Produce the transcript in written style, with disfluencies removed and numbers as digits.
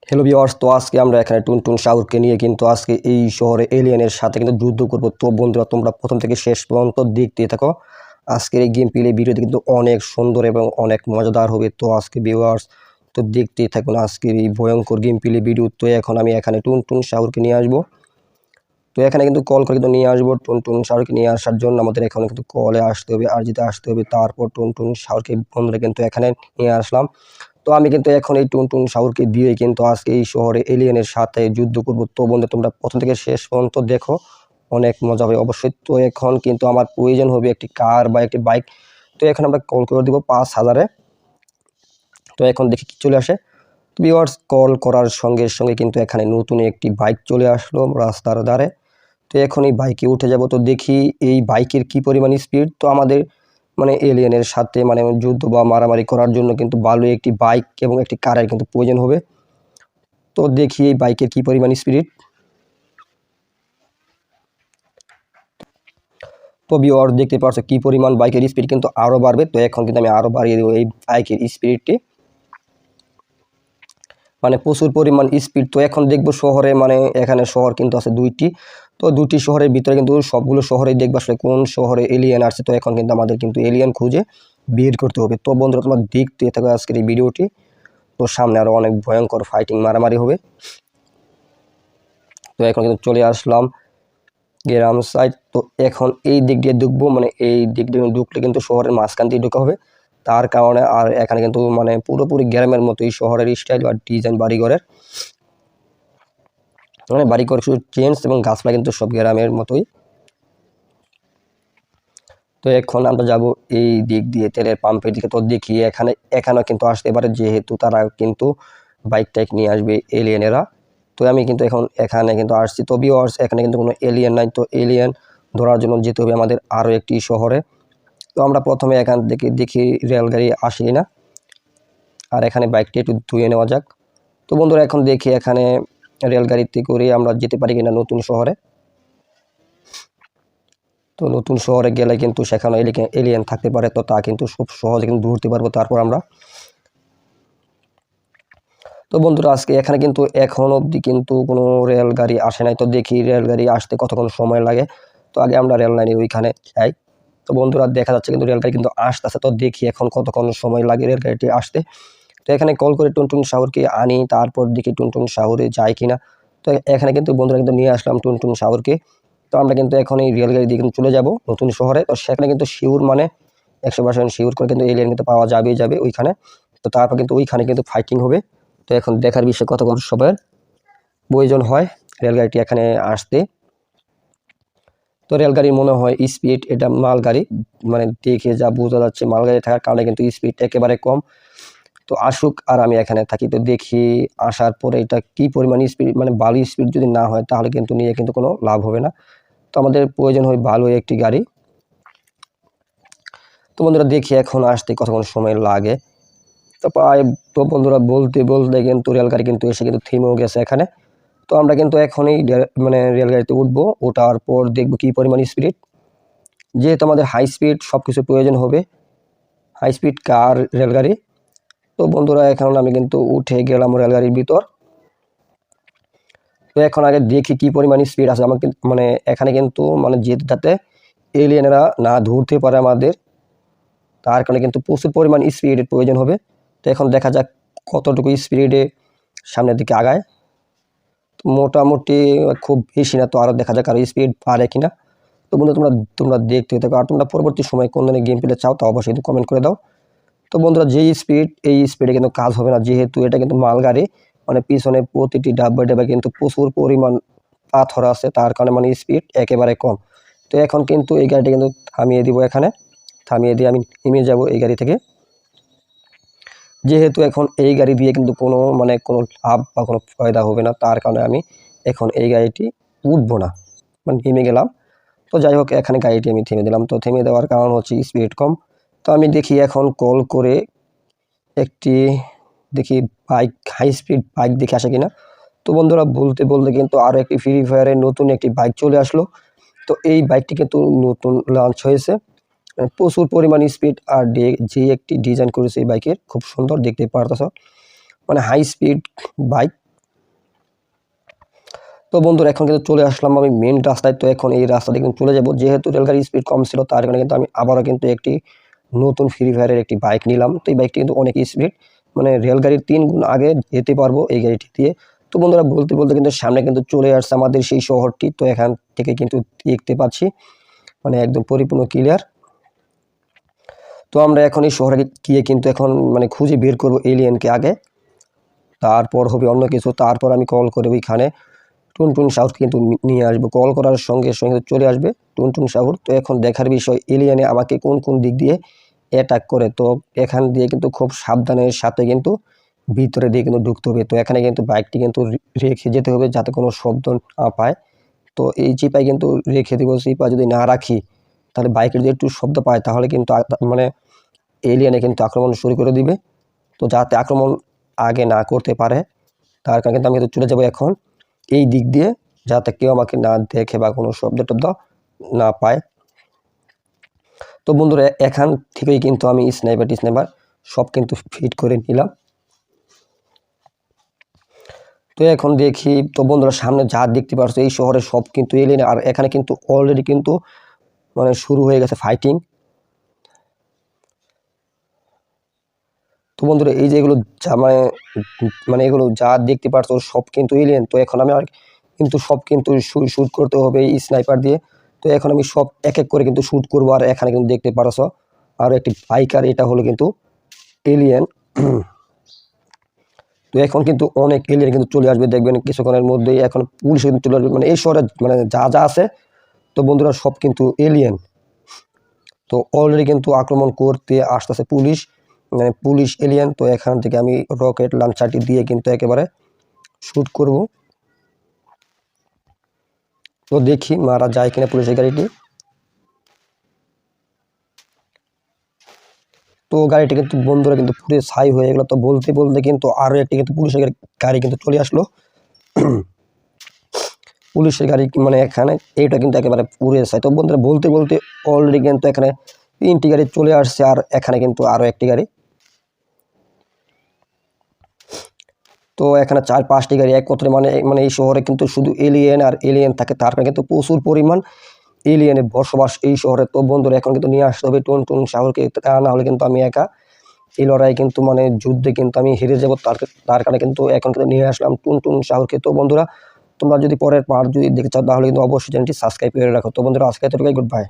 Hello viewers, তো আজকে আমরা এখানে টুনটুন শাওরকে নিয়ে কিন্তু আজকে এই শহরে এলিয়েনের সাথে কিন্তু যুদ্ধ করব। তো বন্ধুরা, তোমরা প্রথম থেকে শেষ পর্যন্ত দেখতে থাকো। আজকের এই গেম প্লে ভিডিওটি কিন্তু অনেক সুন্দর এবং অনেক মজাদার হবে। তো আজকে ভিউয়ার্স, তো দেখতেই থাকুন আজকের এই ভয়ঙ্কর গেম প্লে ভিডিও। তো এখন আমি এখানে টুনটুন শাওরকে নিয়ে আসবো। তো এখানে কিন্তু কল করে কিন্তু নিয়ে আসবো। টুনটুন শাওরকে নিয়ে আসার জন্য আমাদের এখানে কিন্তু কলে আসতে হবে, আর যেতে আসতে হবে। তারপর টুনটুন শাওরকে বন্ধুরা কিন্তু এখানে নিয়ে আসলাম। তো আমি কিন্তু এখন এই টুনটুন শাওরকে দিয়ে কিন্তু আজকে এই শহরে এলিয়েনের সাথে যুদ্ধ করব। তো বন্ধু, তোমরা প্রথম থেকে শেষ পর্যন্ত দেখো, অনেক মজা হবে অবশ্যই। তো এখন কিন্তু আমার প্রয়োজন হবে একটি কার বা একটি বাইক। তো এখন আমরা কল করে দেবো 5,000-এ। তো এখন দেখি কি চলে আসে। ভিউয়ার্স, কল করার সঙ্গে সঙ্গে কিন্তু এখানে নতুন একটি বাইক চলে আসলো রাস্তার ধারে। তো এখন এই বাইকে উঠে যাব। তো দেখি এই বাইকের কি পরিমাণ স্পিড। তো আমাদের এলিয়েনের সাথে যুদ্ধ বা মারামারি করার জন্য কিন্তু ভালো একটি বাইক এবং একটি কারের কিন্তু প্রয়োজন হবে। তো দেখি এই বাইকের কি পরিমাণ স্পিড। তো ভিউয়ার, দেখতে পাচ্ছ কি পরিমাণ বাইকের স্পিড কিন্তু আরো বাড়বে। তো এখন কিন্তু আমি আরো বাড়িয়ে দেবো এই বাইকের স্পিডটি, প্রচুর পরিমাণ স্পিড। তো এখন দেখবো শহরে, এখানে শহর কিন্তু আছে দুইটি। তো দুটি শহরের ভিতরে কিন্তু সবগুলো শহরে দেখবো আসলে কোন শহরে এলিয়েন আসছে। তো এখন কিন্তু আমাদের কিন্তু এলিয়েন খুঁজে বের করতে হবে। তো বন্ধুরা, তোমরা দেখতে থাকো আজকের এই ভিডিওটি। তো সামনে আরো অনেক ভয়ঙ্কর ফাইটিং মারামারি হবে। তো এখন কিন্তু চলে আসলাম গ্রাম সাইড। তো এখন এই দিক দিয়ে ঢুকবো, এই দিক দিয়ে ঢুকলে কিন্তু শহরের মাঝখান দিয়ে ঢুকা হবে। তার কারণে আর এখানে কিন্তু পুরোপুরি গ্রামের মতোই শহরের স্টাইল বা ডিজাইন বাড়িঘরের, বাড়িঘর শুধু চেঞ্জ এবং গাছপালা কিন্তু সব গ্রামের মতোই। তো এখন আমরা যাব এই দিক দিয়ে তেলের পাম্পের দিকে। তো দেখি এখানেও কিন্তু আসতে পারে, যেহেতু তারা কিন্তু বাইক টাইক নিয়ে আসবে এলিয়েনেরা। তো আমি কিন্তু এখন এখানে কিন্তু আসছি। তো ভিউয়ার্স, এখানে কিন্তু কোনো এলিয়েন নাই। তো এলিয়েন ধরার জন্য যেতে হবে আমাদের আরও একটি শহরে। তো আমরা প্রথমে এখান থেকে দেখি রেলগাড়ি আসে না, আর এখানে বাইকটি একটু ধুয়ে নেওয়া যাক। তো বন্ধুরা, এখন দেখি এখানে রেলগাড়িতে করে আমরা যেতে পারি কিনা নতুন শহরে। তো নতুন শহরে গেলে কিন্তু সেখানে এলিয়েন থাকতে পারে। তো তা কিন্তু খুব সহজে কিন্তু ধরতে পারবো তারপর আমরা। তো বন্ধুরা, আজকে এখানে কিন্তু এখন অবধি কিন্তু কোনো রেলগাড়ি আসে নাই। তো দেখি রেলগাড়ি আসতে কতক্ষণ সময় লাগে। তো আগে আমরা রেল লাইনের ওইখানে যাই। তো বন্ধুরা, দেখা যাচ্ছে কিন্তু রেলগাড়ি কিন্তু আসতেছে। তো দেখি এখন কতক্ষণ সময় লাগে রেলগাড়িটি আসতে। তো এখানে কল করে টুনটুন শাওরকে আনি, তারপর দেখি টুনটুন শাওরে যায় কিনা। তো এখানে কিন্তু বন্ধুরা কিন্তু নিয়ে আসলাম টুনটুন শাওরকে। তো আমরা কিন্তু এখন এই রেলগাড়ি দিয়ে কিন্তু চলে যাব নতুন শহরে। তো সেখানে কিন্তু শিওর 100% শিওর করে কিন্তু এলিয়েন কিন্তু পাওয়া যাবে ওইখানে। তো তারপর কিন্তু ওইখানে কিন্তু ফাইটিং হবে। তো এখন দেখার বিষয়ে কতক্ষণ সময়ের প্রয়োজন হয় রেলগাড়িটি এখানে আসতে। তো রেলগাড়ির মনে হয় স্পিড, এটা মালগাড়ি, দেখে যা বোঝা যাচ্ছে মালগাড়ি থাকার কারণে কিন্তু স্পিড একেবারে কম। তো আসুক আর আমি এখানে থাকি। তো দেখি আসার পরে এটা কি পরিমাণ স্পিড, ভালো স্পিড যদি না হয় তাহলে কিন্তু নিয়ে কিন্তু কোনো লাভ হবে না। তো আমাদের প্রয়োজন হয় ভালো একটি গাড়ি। তো বন্ধুরা, দেখি এখন আসতে কতক্ষণ সময় লাগে। তো প্রায়, তো বন্ধুরা, বলতে বলতে কিন্তু রেলগাড়ি কিন্তু এসে কিন্তু থেমেও গেছে এখানে। তো আমরা কিন্তু এখনই রেলগাড়িতে উঠবো। ওঠার পর দেখবো কি পরিমাণ স্পিড। যেহেতু আমাদের হাই স্পিড সব কিছু প্রয়োজন হবে, হাই স্পিড কার, রেলগাড়ি। তো বন্ধুরা, এখন আমি কিন্তু উঠে গেলাম রেলগাড়ির ভিতর। তো এখন আগে দেখি কি পরিমাণ স্পিড আছে আমাকে, এখানে কিন্তু যাতে এলিয়েনেরা না ধরতে পারে আমাদের, তার কারণে কিন্তু প্রচুর পরিমাণ স্পিডের প্রয়োজন হবে। তো এখন দেখা যাক কতটুকু স্পিডে সামনের দিকে আগায়। তো মোটামুটি খুব বেশি না, তো আরও দেখা যাক আরও স্পিড পারে কিনা। তো বন্ধু, তোমরা দেখতে থাকো। আর তোমরা পরবর্তী সময় কোন ধরনের গেম প্লে চাও তা অবশ্যই কমেন্ট করে দাও। তো বন্ধুরা, যেই স্পিড, এই স্পিডে কিন্তু কাজ হবে না, যেহেতু এটা কিন্তু মালগাড়ি। পিছনে প্রতিটি ডাব্বায় কিন্তু প্রচুর পরিমাণ পাথর আছে, তার কারণে স্পিড একেবারে কম। তো এখন কিন্তু এই গাড়িটা কিন্তু থামিয়ে দিব। এখানে থামিয়ে দিয়ে আমি নেমে যাব এই গাড়ি থেকে। যেহেতু এখন এই গাড়ি দিয়ে কিন্তু কোনো কোনো লাভ বা কোনো ফায়দা হবে না, তার কারণে আমি এখন এই গাড়িটি উঠবো না, নেমে গেলাম। তো যাই হোক, এখানে গাড়িটি আমি থেমে দিলাম। তো থেমে দেওয়ার কারণ হচ্ছে স্পিড কম। তো আমি দেখি এখন কল করে একটি দেখি বাইক, হাই স্পিড বাইক দেখে আসে কিনা। তো বন্ধুরা, বলতে বলতে কিন্তু আরও একটি ফ্রি ফায়ারের নতুন একটি বাইক চলে আসলো। তো এই বাইকটি কিন্তু নতুন লঞ্চ হয়েছে, প্রচুর পরিমাণ স্পিড। আর যে একটি ডিজাইন করেছে এই বাইকের, খুব সুন্দর দেখতে পারতেছ, হাই স্পিড বাইক। তো বন্ধুরা এখন কিন্তু চলে আসলাম আমি মেন রাস্তায়। তো এখন এই রাস্তা দিয়ে কিন্তু চলে যাব, যেহেতু রেলগাড়ির স্পিড কম ছিল তার কারণে কিন্তু আমি আবারও কিন্তু একটি নতুন ফ্রি ফায়ারের একটি বাইক নিলাম। তো এই বাইকটি কিন্তু অনেক স্পিড, মানে রেলগাড়ির 3 গুণ আগে যেতে পারবো এই গাড়িটি দিয়ে। তো বন্ধুরা বলতে বলতে কিন্তু সামনে কিন্তু চলে আসছে আমাদের সেই শহরটি। তো এখান থেকে কিন্তু দেখতে পাচ্ছি মানে একদম পরিপূর্ণ ক্লিয়ার। তো আমরা এখন এই শহরে গিয়ে কিন্তু এখন মানে খুঁজে বের করবো এলিয়েনকে আগে, তারপর হবে অন্য কিছু। তারপর আমি কল করে ওইখানে টুনটুন সাউথকে কিন্তু নিয়ে আসবো। কল করার সঙ্গে সঙ্গে চলে আসবে টুনটুন সাউথ। তো এখন দেখার বিষয় এলিয়েনে আমাকে কোন কোন দিক দিয়ে অ্যাটাক করে। তো এখান দিয়ে কিন্তু খুব সাবধানের সাথে কিন্তু ভিতরে দিয়ে কিন্তু ঢুকতে হবে। তো এখানে কিন্তু বাইকটি কিন্তু রেখে যেতে হবে যাতে কোনো শব্দ না পায়। তো এই চিপায় কিন্তু রেখে দেবো। চিপা যদি না রাখি তাহলে বাইকের যদি একটু শব্দ পায় তাহলে কিন্তু মানে এলিয়েনে কিন্তু আক্রমণ শুরু করে দিবে। তো যাতে আক্রমণ আগে না করতে পারে তার কারণে কিন্তু আমি চলে যাবো এখন এই দিক দিয়ে, যাতে কেউ আমাকে না দেখে বা কোনো শব্দ টব্দ না পায়। তো বন্ধুরা এখান থেকেই কিন্তু আমি স্নাইপার সব কিন্তু ফিট করে নিলাম। তো এখন দেখি, তো বন্ধুরা সামনে যা দেখতে পাচ্ছ এই শহরে সব কিন্তু এলিয়েন, আর এখানে কিন্তু অলরেডি কিন্তু মানে শুরু হয়ে গেছে ফাইটিং। তো বন্ধুরা এই যে এগুলো যা মানে এগুলো যা দেখতে পাচ্ছ সব কিন্তু এলিয়েন। তো এখন আমি আর কিন্তু সব কিন্তু শ্যুট করতে হবে এই স্নাইপার দিয়ে। তো এখন আমি সব এক এক করে কিন্তু শ্যুট করবো। আর এখানে কিন্তু দেখতে পারছো আর একটি বাইকার, এটা হলো কিন্তু এলিয়েন। তো এখন কিন্তু অনেক এলিয়েন কিন্তু চলে আসবে, দেখবেন কিছুক্ষণের মধ্যেই। এখন পুলিশ কিন্তু চলে আসবে, মানে এই শহরে মানে যা যা আছে তো বন্ধুরা সব কিন্তু এলিয়েন। তো অলরেডি কিন্তু আক্রমণ করতে আসতেছে পুলিশ, মানে পুলিশ এলিয়েন। তো এখান থেকে আমি রকেট লঞ্চারটি দিয়ে কিন্তু একেবারে শ্যুট করব। তো দেখি মারা যায় কিনা পুলিশের গাড়িটি। তো গাড়িটি কিন্তু বন্ধুরা কিন্তু পুরো ছাই হয়ে গেল। তো বলতে বলতে কিন্তু আরও একটি কিন্তু পুলিশের গাড়ি কিন্তু চলে আসলো। পুলিশের গাড়ি মানে এখানে এইটা কিন্তু একেবারে পুড়ে ছাই। তো বন্ধুরা বলতে বলতে অলরেডি কিন্তু এখানে 3টি গাড়ি চলে আসছে, আর এখানে কিন্তু আরও একটি গাড়ি। তো এখানে 4-5টি গাড়ি একত্রে, মানে মানে এই শহরে কিন্তু শুধু এলিয়েন আর এলিয়েন থাকে, তার কারণে কিন্তু প্রচুর পরিমাণ এলিয়েনের বসবাস এই শহরে। তো বন্ধুরা এখন কিন্তু নিয়ে আসতে হবে টুনটুন সাগরকে, তা না হলে কিন্তু আমি একা এই লড়াই কিন্তু মানে যুদ্ধে কিন্তু আমি হেরে যাবো। তার কারণে কিন্তু এখন কিন্তু নিয়ে আসলাম টুনটুন সাগরকে। তো বন্ধুরা তোমরা যদি পরের পার্ট যদি দেখতে চাও তাহলে কিন্তু অবশ্যই চ্যানেলটি সাবস্ক্রাইব করে রাখো। তো বন্ধুরা আজকে এতটুকুই, গুড বাই।